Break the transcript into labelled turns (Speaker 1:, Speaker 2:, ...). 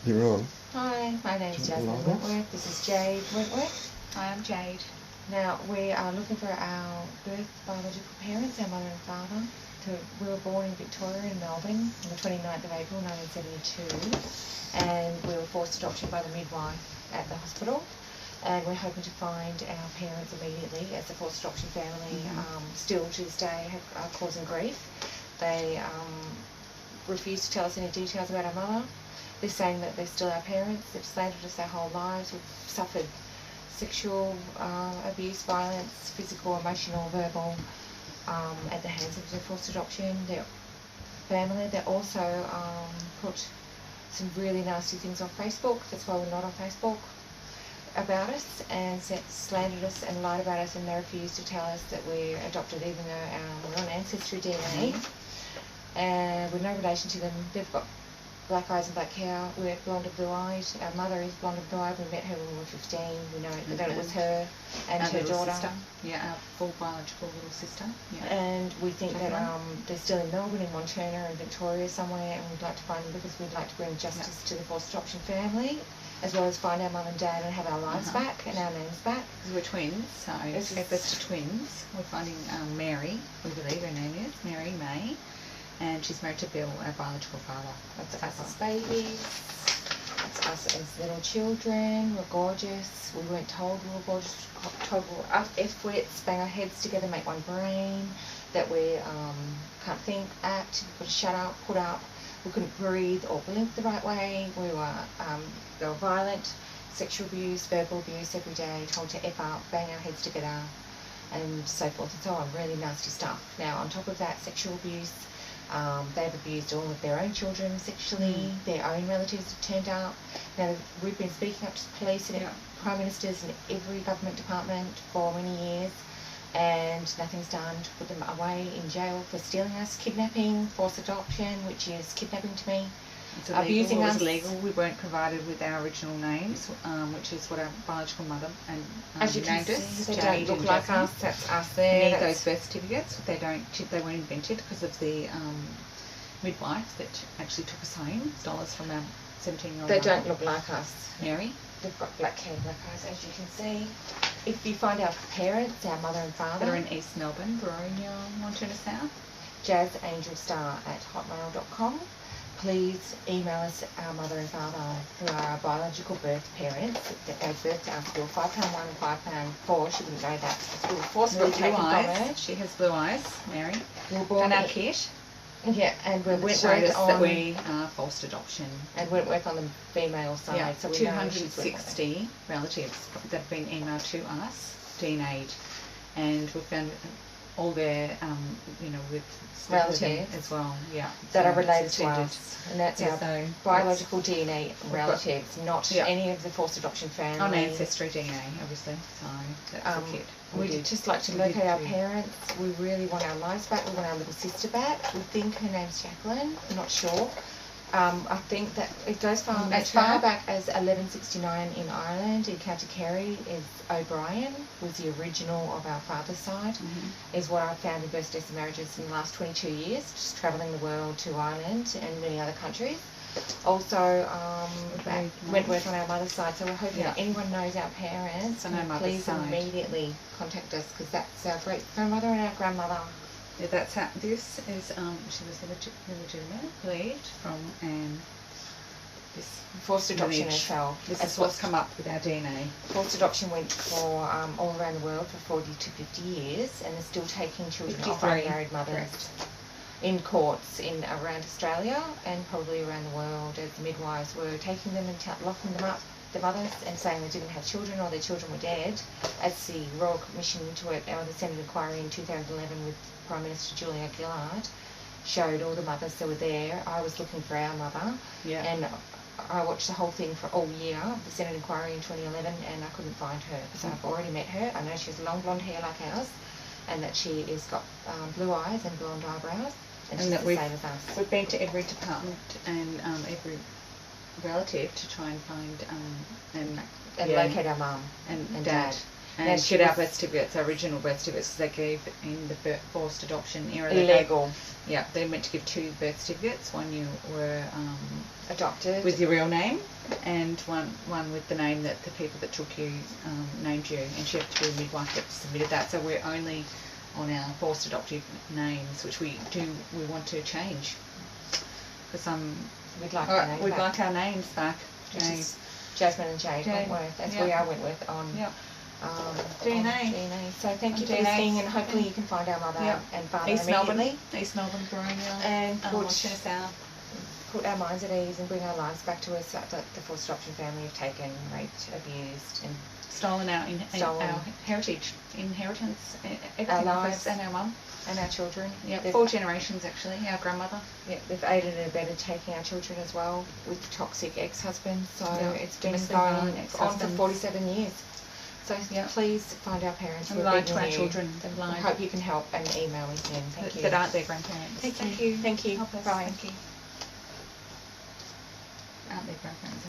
Speaker 1: You're on.
Speaker 2: Hi, my name is Jasmine Wentworth. This is Jade Wentworth.
Speaker 3: Hi, I'm Jade.
Speaker 2: Now, we are looking for our birth biological parents, our mother and father. We were born in Victoria in Melbourne on the 29th of April 1972, and we were forced adoption by the midwife at the hospital. And we're hoping to find our parents immediately, as the forced adoption family still to this day are causing grief. They refuse to tell us any details about our mother. They're saying that they're still our parents. They've slandered us our whole lives. We've suffered sexual abuse, violence, physical, emotional, verbal, at the hands of the forced adoption. Their family. They also put some really nasty things on Facebook. That's why we're not on Facebook. About us, and slandered us and lied about us, and they refuse to tell us that we're adopted, even though we're on Ancestry DNA. And we're no relation to them. They've got black eyes and black hair. We're blonde and blue-eyed. Our mother is blonde and blue-eyed. We met her when we were 15. We know that it was her and
Speaker 3: our
Speaker 2: her daughter.
Speaker 3: Sister. Yeah, our full biological little sister. Yeah.
Speaker 2: And we think that they're still in Melbourne, in Montana, and Victoria somewhere, and we'd like to find them because we'd like to bring justice to the forced adoption family, as well as find our mum and dad and have our lives back and our names back.
Speaker 3: Because we're twins, so if it's to twins, we're finding Mary, we believe her name is, Mary May, and she's married to Bill, our biological father.
Speaker 2: That's us as babies, that's us as little children. We're gorgeous. We weren't told we were gorgeous, told we were F-wits, bang our heads together, make one brain, that we can't think, act, we've got to shut up, put up. We couldn't breathe or blink the right way. We were, they were violent, sexual abuse, verbal abuse every day, told to F up, bang our heads together, and so forth and so on. Really nasty stuff. Now, on top of that, sexual abuse, they've abused all of their own children sexually. Their own relatives have turned up. Now, we've been speaking up to the police and prime ministers in every government department for many years, and nothing's done to put them away in jail for stealing us, kidnapping, forced adoption, which is kidnapping to me,
Speaker 3: It's illegal.
Speaker 2: abusing us.
Speaker 3: It was legal. We weren't provided with our original names, which is what our biological mother and
Speaker 2: as you can
Speaker 3: named us.
Speaker 2: see, they don't look like us. That's us there.
Speaker 3: We need those birth certificates. They weren't invented because of the midwife that actually took us home, stole us from our 17-year-old
Speaker 2: They
Speaker 3: mother,
Speaker 2: don't look like us.
Speaker 3: Mary.
Speaker 2: They've got black hair, black eyes, as you can see. If you find our parents, our mother and father,
Speaker 3: That are in East Melbourne, Boronia, Montana South.
Speaker 2: jazzangelstar@hotmail.com. Please email us our mother and father, who are our biological birth parents that gave birth to us. We were £5.1 and £5.4. She wouldn't know that because we were forcibly
Speaker 3: Blue
Speaker 2: taken from her.
Speaker 3: eyes. She has blue eyes, Mary.
Speaker 2: We were born
Speaker 3: And our
Speaker 2: in-
Speaker 3: kit.
Speaker 2: Yeah, and we went
Speaker 3: Showed us
Speaker 2: on
Speaker 3: that we are forced adoption.
Speaker 2: and went work on the female side.
Speaker 3: Yeah,
Speaker 2: So we know she's with
Speaker 3: 260 relatives that have been emailed to us, DNA'd, and we found all their, with
Speaker 2: relatives
Speaker 3: as well. Yeah,
Speaker 2: that
Speaker 3: so
Speaker 2: are related
Speaker 3: it's
Speaker 2: to
Speaker 3: extended.
Speaker 2: us, and that's
Speaker 3: Yeah,
Speaker 2: our
Speaker 3: so
Speaker 2: biological DNA relatives, not
Speaker 3: Yeah.
Speaker 2: any of the forced adoption family.
Speaker 3: On Ancestry DNA, obviously. So that's the kit.
Speaker 2: We'd just like to locate our parents. We really want our lives back. We want our little sister back. We think her name's Jacqueline. I'm not sure. I think that it goes as far back as 1169 in Ireland. In County Kerry is O'Brien, was the original of our father's side, is what I've found in births, deaths and marriages in the last 22 years, just travelling the world to Ireland and many other countries. Also, Wentworth on our mother's side, so we're hoping that anyone knows our parents,
Speaker 3: On our mother's
Speaker 2: please
Speaker 3: side.
Speaker 2: immediately contact us, because that's our great-grandmother and our grandmother.
Speaker 3: Yeah, that's how, this is, she was illegitimate, believed, from this
Speaker 2: Forced adoption
Speaker 3: lineage.
Speaker 2: herself.
Speaker 3: This is what's come up with our DNA.
Speaker 2: Forced adoption went for all around the world for 40 to 50 years, and they're still taking children off
Speaker 3: 53,
Speaker 2: unmarried mothers
Speaker 3: correct.
Speaker 2: in courts around Australia and probably around the world, as the midwives were taking them and locking them up, the mothers, and saying they didn't have children or their children were dead, as the Royal Commission into it, or the Senate inquiry in 2011 with Prime Minister Julia Gillard showed all the mothers that were there. I was looking for our mother, and I watched the whole thing for all year, the Senate inquiry in 2011, and I couldn't find her because I've already met her. I know she has long blonde hair like ours, and that she has got blue eyes and blonde eyebrows, and she's
Speaker 3: that
Speaker 2: the same as us.
Speaker 3: We've been to every department and every relative to try and find and
Speaker 2: locate our mum
Speaker 3: and
Speaker 2: dad. Now
Speaker 3: and
Speaker 2: she
Speaker 3: get our
Speaker 2: was-
Speaker 3: birth certificates, our original birth certificates, because they gave in the forced adoption era. they
Speaker 2: illegal,
Speaker 3: Yeah, they meant to give 2 birth certificates. One you were
Speaker 2: adopted.
Speaker 3: with your real name, and one with the name that the people that took you named you. And she had to be a midwife that submitted that. So we're only on our forced adoptive names, which we want to change. Because
Speaker 2: We'd like our names
Speaker 3: we'd
Speaker 2: back.
Speaker 3: like our names back.
Speaker 2: Which is Jasmine and Jade
Speaker 3: Jade.
Speaker 2: Wentworth, as
Speaker 3: Yep.
Speaker 2: we are Wentworth on
Speaker 3: Yep.
Speaker 2: DNA.
Speaker 3: DNA.
Speaker 2: So thank you for
Speaker 3: DNA.
Speaker 2: listening, and hopefully you can find our mother
Speaker 3: Yep.
Speaker 2: and father
Speaker 3: East
Speaker 2: immediately.
Speaker 3: Melbourne, Baronial,
Speaker 2: And
Speaker 3: watching us out.
Speaker 2: put our minds at ease and bring our lives back to us that the forced adoption family have taken, raped, abused, and
Speaker 3: Stolen our
Speaker 2: Stolen.
Speaker 3: our heritage, inheritance, everything
Speaker 2: Our
Speaker 3: of
Speaker 2: lives.
Speaker 3: us and our mum.
Speaker 2: and our children.
Speaker 3: Yeah,
Speaker 2: They've-
Speaker 3: 4 generations actually. Our grandmother.
Speaker 2: Yeah, they've aided and abetted taking our children as well with toxic ex-husbands. So
Speaker 3: Yeah,
Speaker 2: it's been
Speaker 3: domestic
Speaker 2: going
Speaker 3: violence,
Speaker 2: on for
Speaker 3: ex-husbands.
Speaker 2: 47 years. So
Speaker 3: Yeah.
Speaker 2: please find our parents.
Speaker 3: And
Speaker 2: We're
Speaker 3: lie
Speaker 2: begging
Speaker 3: to our
Speaker 2: you.
Speaker 3: children.
Speaker 2: And
Speaker 3: Lie.
Speaker 2: hope you can help and email us in. Thank you.
Speaker 3: That aren't their grandparents.
Speaker 2: Thank you. Thank you.
Speaker 3: Help us.
Speaker 2: Bye.
Speaker 3: Thank you. Aren't their grandparents.